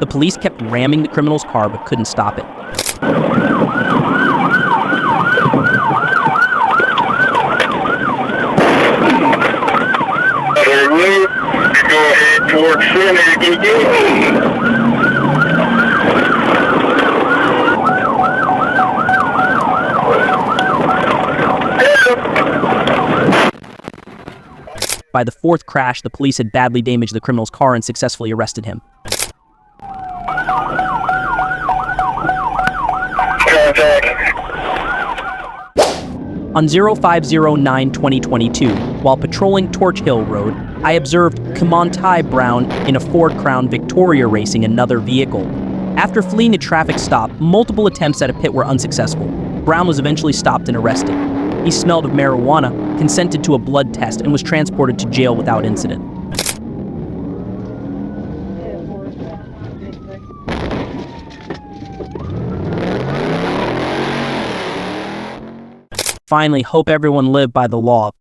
The police kept ramming the criminal's car but couldn't stop it. Go ahead towards By the fourth crash, the police had badly damaged the criminal's car and successfully arrested him. On 0509-2022, while patrolling Torch Hill Road, I observed Kamontai Brown in a Ford Crown Victoria racing another vehicle. After fleeing a traffic stop, multiple attempts at a pit were unsuccessful. Brown was eventually stopped and arrested. He smelled of marijuana, consented to a blood test, and was transported to jail without incident. Finally, hope everyone lived by the law.